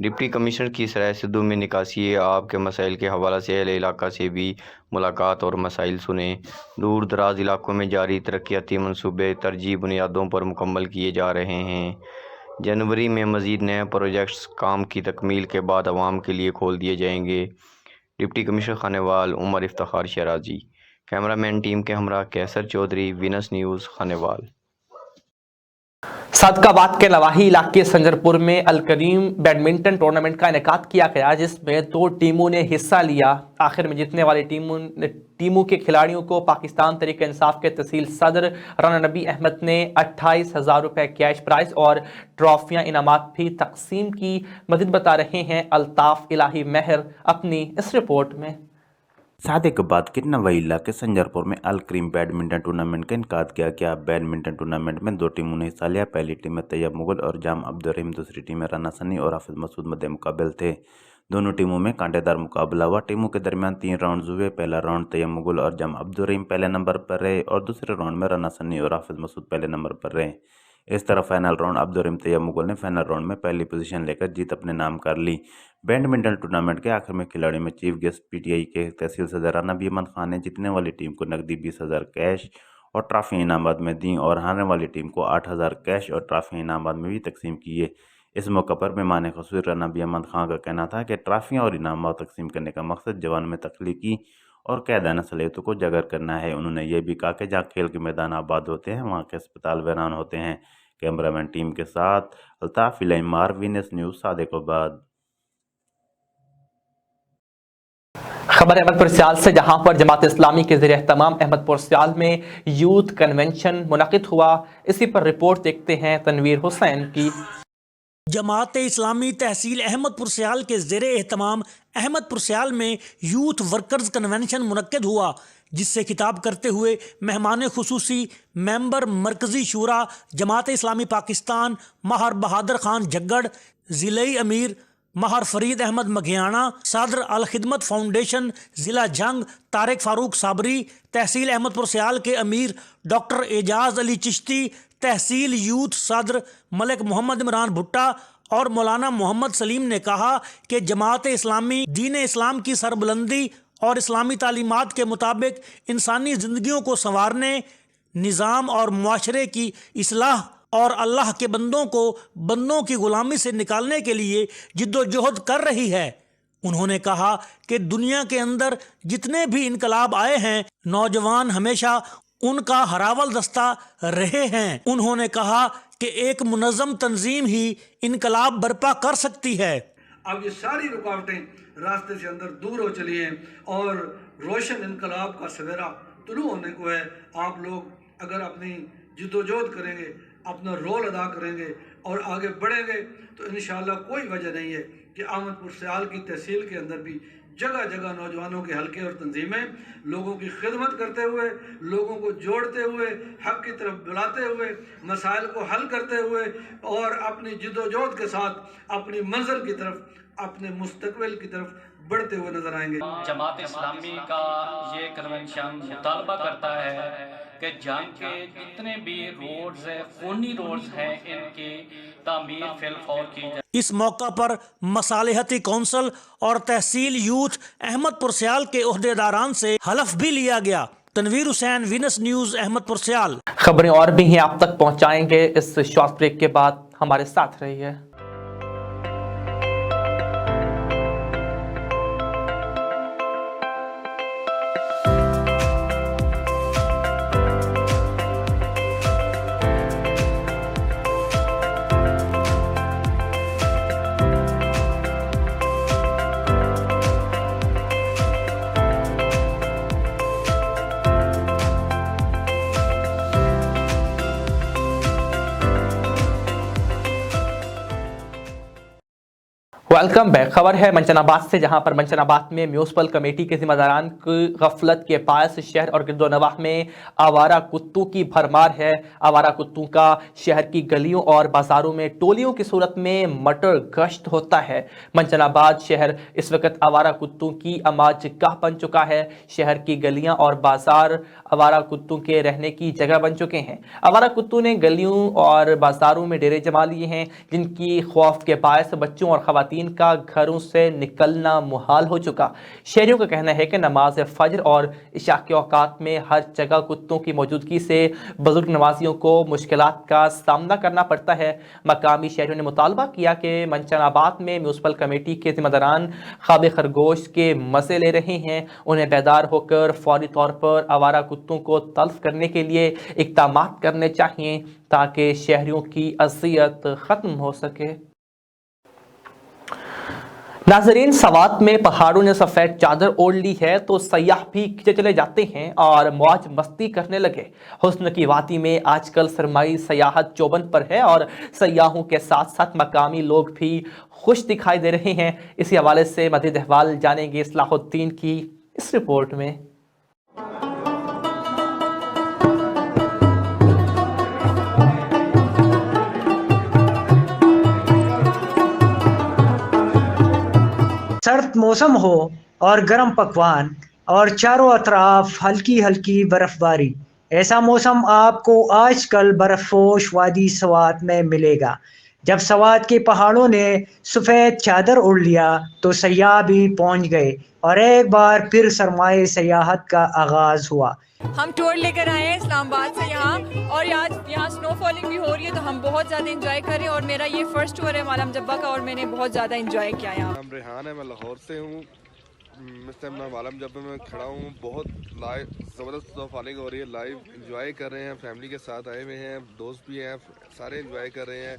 Deputy commissioner کی سرائے سدھو میں نکاسی آب کے مسائل کے حوالے سے اہل علاقہ سے بھی ملاقات اور مسائل سنے۔ دور دراز علاقوں میں جاری ترقیاتی منصوبے ترجیحی بنیادوں پر مکمل کیے جا رہے ہیں۔ جنوری میں مزید نئے پروجیکٹس کام کی تکمیل کے بعد عوام کے لیے کھول دیے جائیں گے۔ ڈپٹی کمشنر خانیوال عمر افتخار شیرازی۔ کیمرہ مین ٹیم کے ہمراہ کیسر چودھری، وینس نیوز، خانیوال۔ صادق آباد کے نواحی علاقے سنجرپور میں الکریم بیڈمنٹن ٹورنامنٹ کا انعقاد کیا گیا، جس میں 2 ٹیموں نے حصہ لیا۔ آخر میں جیتنے والی ٹیموں کے کھلاڑیوں کو پاکستان تحریک انصاف کے تحصیل صدر رانا نبی احمد نے 28,000 روپے کیش پرائز اور ٹرافیاں انعامات بھی تقسیم کی۔ مزید بتا رہے ہیں الطاف الہی مہر اپنی اس رپورٹ میں۔ صادق آباد کے نواحی علاقے سنجرپور میں الکریم بیڈمنٹن ٹورنامنٹ کا انعقاد کیا گیا۔ بیڈمنٹن ٹورنامنٹ میں 2 ٹیموں نے حصہ لیا۔ پہلی ٹیم میں طیب مغل اور جام عبدالرحیم، دوسری ٹیم میں رانا سنی اور حافظ مسعود مد مقابل تھے۔ دونوں ٹیموں میں کانٹے دار مقابلہ ہوا۔ ٹیموں کے درمیان 3 راؤنڈز ہوئے۔ پہلا راؤنڈ طیب مغل اور جام عبدالرحیم پہلے نمبر پر رہے اور دوسرے راؤنڈ میں رانا سنی اور حافظ مسعود پہلے نمبر پر رہے۔ اس طرح فائنل راؤنڈ عبدالرحیم طیب مغل نے فائنل راؤنڈ میں پہلی پوزیشن لے کر جیت اپنے نام کر لی۔ بیڈمنٹن ٹورنامنٹ کے آخر میں کھلاڑیوں میں chief guest P T I کے تحصیل صدر رانا نبی احمد خان نے جیتنے والی ٹیم کو نقدی 20,000 کیش اور ٹرافی انعامات میں دیں اور ہارنے والی ٹیم کو 8,000 کیش اور ٹرافی انعامات میں بھی تقسیم کیے۔ اس موقع پر مہمان خصوصی رانا نبی احمد خان کا کہنا تھا کہ ٹرافیاں اور انعامات تقسیم کرنے کا مقصد جوانوں میں تخلیقی اور قائدانہ صلاحیتوں کو اجاگر کرنا ہے۔ انہوں نے یہ بھی کہا کہ جہاں کھیل کے میدان آباد ہوتے ہیں وہاں کے اسپتال ویران ہوتے ہیں۔ کیمرہ مین ٹیم کے ساتھ الطاف الہی مہر، وینس نیوز، صادق آباد۔ خبر احمد پور سیال سے، جہاں پر جماعت اسلامی کے زیر اہتمام احمد پور سیال میں یوتھ کنونشن منعقد ہوا۔ اسی پر رپورٹ دیکھتے ہیں تنویر حسین کی۔ جماعت اسلامی تحصیل احمد پور سیال کے زیر اہتمام احمد پور سیال میں یوتھ ورکرز کنونشن منعقد ہوا، جس سے خطاب کرتے ہوئے مہمان خصوصی ممبر مرکزی شورا جماعت اسلامی پاکستان ماہر بہادر خان جھگڑ، ضلعی امیر ماہر فرید احمد مگھیانہ، صدر الخدمت فاؤنڈیشن ضلع جنگ طارق فاروق صابری، تحصیل احمد پور سیال کے امیر ڈاکٹر اعجاز علی چشتی، تحصیل یوتھ صدر ملک محمد عمران بھٹا اور مولانا محمد سلیم نے کہا کہ جماعت اسلامی دین اسلام کی سربلندی اور اسلامی تعلیمات کے مطابق انسانی زندگیوں کو سنوارنے، نظام اور معاشرے کی اصلاح اور اللہ کے بندوں کو بندوں کی غلامی سے نکالنے کے لیے جد و جہد کر رہی ہے۔ انہوں نے کہا کہ دنیا کے اندر جتنے بھی انقلاب آئے ہیں، نوجوان ہمیشہ ان کا ہراول دستہ رہے ہیں۔ انہوں نے کہا کہ ایک منظم تنظیم ہی انقلاب برپا کر سکتی ہے۔ اب یہ ساری رکاوٹیں راستے سے اندر دور ہو چلی ہیں اور روشن انقلاب کا سویرا طلوع ہونے کو ہے۔ آپ لوگ اگر اپنی جدوجہد کریں گے، اپنا رول ادا کریں گے اور آگے بڑھیں گے تو انشاءاللہ کوئی وجہ نہیں ہے کہ احمد پور سیال کی تحصیل کے اندر بھی جگہ جگہ نوجوانوں کے حلقے اور تنظیمیں لوگوں کی خدمت کرتے ہوئے، لوگوں کو جوڑتے ہوئے، حق کی طرف بلاتے ہوئے، مسائل کو حل کرتے ہوئے اور اپنی جدوجہد کے ساتھ اپنی منزل کی طرف، اپنے مستقبل کی طرف بڑھتے ہوئے نظر آئیں گے۔ جماعت اسلامی کا یہ کنونشن مطالبہ کرتا ہے کہ جنگ کے جتنے بھی روڈز ہیں، خونی روڈز ہیں، ان کی تعمیر فی الفور کی جائے۔ اس موقع پر مصالحتی کونسل اور تحصیل یوتھ احمد پور سیال کے عہدیداران سے حلف بھی لیا گیا۔ تنویر حسین، وینس نیوز، احمد پور سیال۔ خبریں اور بھی ہیں آپ تک پہنچائیں گے، اس شارٹ بریک کے بعد ہمارے ساتھ رہیے۔ Welcome back. خبر ہے منچن آباد سے، جہاں پر منچن آباد میں میونسپل کمیٹی کے ذمہ داران کی غفلت کے باعث شہر اور گرد و نواح میں آوارہ کتوں کی بھرمار ہے۔ آوارہ کتوں کا شہر کی گلیوں اور بازاروں میں ٹولیوں کی صورت میں مٹر گشت ہوتا ہے۔ منچن آباد شہر اس وقت آوارہ کتوں کی اماج گاہ بن چکا ہے۔ شہر کی گلیاں اور بازار آوارہ کتوں کے رہنے کی جگہ بن چکے ہیں۔ آوارہ کتوں نے گلیوں اور بازاروں میں ڈیرے جما لیے ہیں، جن کی خوف کے باعث بچوں اور خواتین خواتین کا گھروں سے نکلنا محال ہو چکا۔ شہریوں کا کہنا ہے کہ نماز فجر اور عشاء کے اوقات میں ہر جگہ کتوں کی موجودگی سے بزرگ نمازیوں کو مشکلات کا سامنا کرنا پڑتا ہے۔ مقامی شہریوں نے مطالبہ کیا کہ منچن آباد میں میونسپل کمیٹی کے ذمہ داران خواب خرگوش کے مزے لے رہے ہیں، انہیں بیدار ہو کر فوری طور پر آوارہ کتوں کو تلف کرنے کے لیے اقدامات کرنے چاہیے تاکہ شہریوں کی اذیت ختم ہو سکے۔ ناظرین، سوات میں پہاڑوں نے سفید چادر اوڑھ لی ہے تو سیاح بھی کھینچے چلے جاتے ہیں اور موج مستی کرنے لگے۔ حسن کی وادی میں آج کل سرمائی سیاحت چوبند پر ہے اور سیاحوں کے ساتھ ساتھ مقامی لوگ بھی خوش دکھائی دے رہے ہیں۔ اسی حوالے سے مزید احوال جانیں گے اصلاح الدین کی اس رپورٹ میں۔ سرد موسم ہو اور گرم پکوان اور چاروں اطراف ہلکی ہلکی برف باری، ایسا موسم آپ کو آج کل برف پوش وادی سوات میں ملے گا۔ جب سوات کے پہاڑوں نے سفید چادر اوڑھ لیا تو سیاح بھی پہنچ گئے اور ایک بار پھر سرمایہ سیاحت کا آغاز ہوا۔ ہم ٹور لے کر آئے ہیں اسلام آباد سے یہاں، اور یہاں سنو فالنگ بھی ہو رہی ہے تو ہم بہت زیادہ انجوائے کر رہے ہیں، اور میرا یہ فرسٹ ٹور ہے مالم جبہ کا اور میں نے بہت زیادہ انجوائے کیا یہاں۔ نام ریحان ہے، میں لاہور سے ہوں۔ اس ٹائم میں مالم جبہ میں کھڑا ہوں، بہت لائیو زبردست سنو فالنگ ہو رہی ہے، لائیو انجوائے کر رہے ہیں، فیملی کے ساتھ آئے ہوئے ہیں، دوست بھی ہیں، سارے انجوائے کر رہے ہیں۔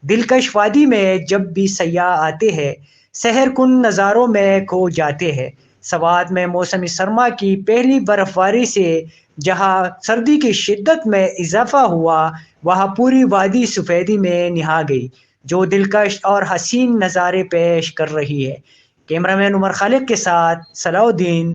دلکش وادی میں جب بھی سیاح آتے ہیں سحر کن نظاروں میں کھو جاتے ہیں۔ سوات میں موسم سرما کی پہلی برف باری سے جہاں سردی کی شدت میں اضافہ ہوا، وہاں پوری وادی سفیدی میں نہا گئی جو دلکش اور حسین نظارے پیش کر رہی ہے۔ کیمرہ مین عمر خالق کے ساتھ صلاح الدین۔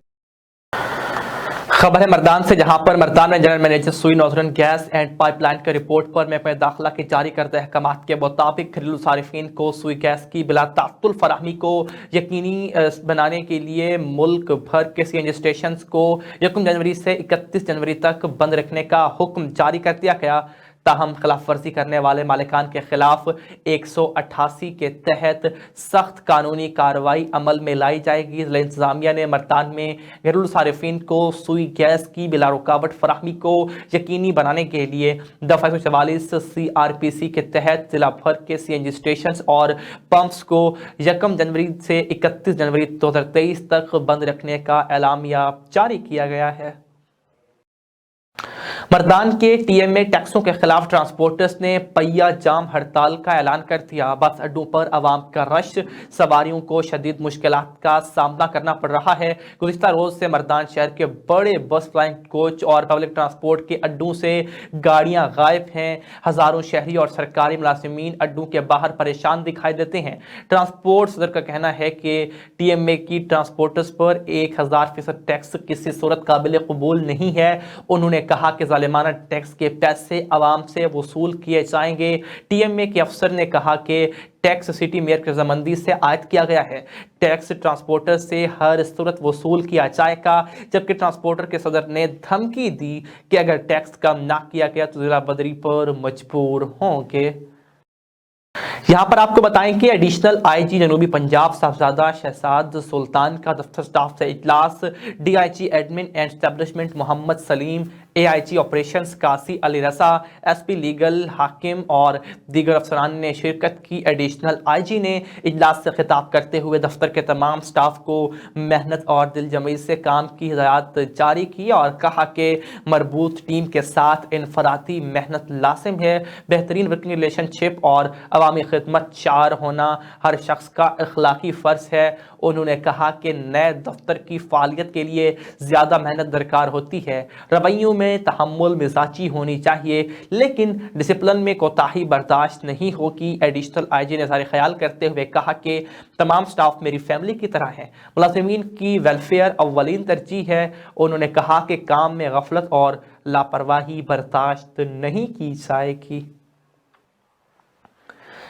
خبر ہے مردان سے، جہاں پر مردان میں جنرل مینیجر سوئی نوزرن گیس اینڈ پائپ لائن کے رپورٹ پر محکمہ داخلہ کے جاری کردہ احکامات کے مطابق گھریلو صارفین کو سوئی گیس کی بلا تعطل فراہمی کو یقینی بنانے کے لیے ملک بھر کے سی این جی اسٹیشنز کو 1 جنوری سے 31 جنوری تک بند رکھنے کا حکم جاری کر دیا گیا۔ تاہم خلاف ورزی کرنے والے مالکان کے خلاف 188 کے تحت سخت قانونی کارروائی عمل میں لائی جائے گی۔ ضلع انتظامیہ نے مردان میں گھریلو صارفین کو سوئی گیس کی بلا رکاوٹ فراہمی کو یقینی بنانے کے لیے دفعہ 144 CRPC کے تحت ضلع بھر کے CNG اسٹیشنز اور پمپس کو 1 جنوری سے 31 جنوری 2023 تک بند رکھنے کا اعلامیہ جاری کیا گیا ہے۔ مردان کے ٹی ایم اے ٹیکسوں کے خلاف ٹرانسپورٹرز نے پہیہ جام ہڑتال کا اعلان کر دیا۔ بس اڈوں پر عوام کا رش سواریوں کو شدید مشکلات کا سامنا کرنا پڑ رہا ہے۔ گزشتہ روز سے مردان شہر کے بڑے بس فلائنگ کوچ اور پبلک ٹرانسپورٹ کے اڈوں سے گاڑیاں غائب ہیں۔ ہزاروں شہری اور سرکاری ملازمین اڈوں کے باہر پریشان دکھائی دیتے ہیں۔ ٹرانسپورٹ صدر کا کہنا ہے کہ ٹی ایم اے کی ٹرانسپورٹرز پر 1000% ٹیکس کسی صورت قابل قبول نہیں ہے۔ انہوں نے کہا کہ ظالمانہ ٹیکس کے پیسے عوام سے وصول کیے جائیں گے۔ ٹی ایم اے کے افسر نے کہا کہ ٹیکس سٹی میئر کی رضامندی سے عائد کیا گیا ہے۔ ٹیکس ٹرانسپورٹر سے ہر صورت وصول کیا جائے گا، جبکہ ٹرانسپورٹر کے صدر نے دھمکی دی کہ اگر ٹیکس کم نہ کیا گیا تو ضلع بدری پر مجبور ہوں گے۔ یہاں پر آپ کو بتائیں کہ ایڈیشنل آئی جی جنوبی پنجاب صاحبزادہ شہزاد سلطان کا دفتر سٹاف سے اجلاس، D I G admin and establishment Muhammad Saleem, A I G operations Qasi Ali Raza, S P legal Hakim اور دیگر افسران نے شرکت کی۔ ایڈیشنل آئی جی نے اجلاس سے خطاب کرتے ہوئے دفتر کے تمام سٹاف کو محنت اور دل جمعی سے کام کی ہدایات جاری کی اور کہا کہ مربوط ٹیم کے ساتھ انفرادی محنت لازم ہے۔ بہترین ورکنگ ریلیشن شپ اور عوامی خدمت شعار ہونا ہر شخص کا اخلاقی فرض ہے۔ انہوں نے کہا کہ نئے دفتر کی فعالیت کے لیے زیادہ محنت درکار ہوتی ہے، رویوں میں تحمل مزاجی ہونی چاہیے، لیکن ڈسپلن میں کوتاہی برداشت نہیں ہوگی۔ ایڈیشنل آئی جی نے اظہار خیال کرتے ہوئے کہا کہ تمام سٹاف میری فیملی کی طرح ہیں، ملازمین کی ویلفیئر اولین ترجیح ہے۔ انہوں نے کہا کہ کام میں غفلت اور لاپرواہی برداشت نہیں کی جائے گی۔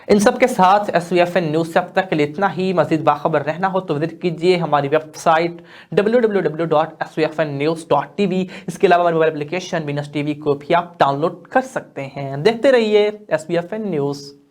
ان سب کے ساتھ ایس وی ایف این نیوز سے اب تک کے لیے اتنا ہی۔ مزید باخبر رہنا ہو تو وزٹ کیجیے ہماری ویب سائٹ www.svfnnews.tv۔ اس کے علاوہ ہماری موبائل اپلیکیشن وینس ٹی وی کو بھی آپ ڈاؤن لوڈ کر سکتے ہیں۔ دیکھتے رہیے ایس وی ایف این نیوز۔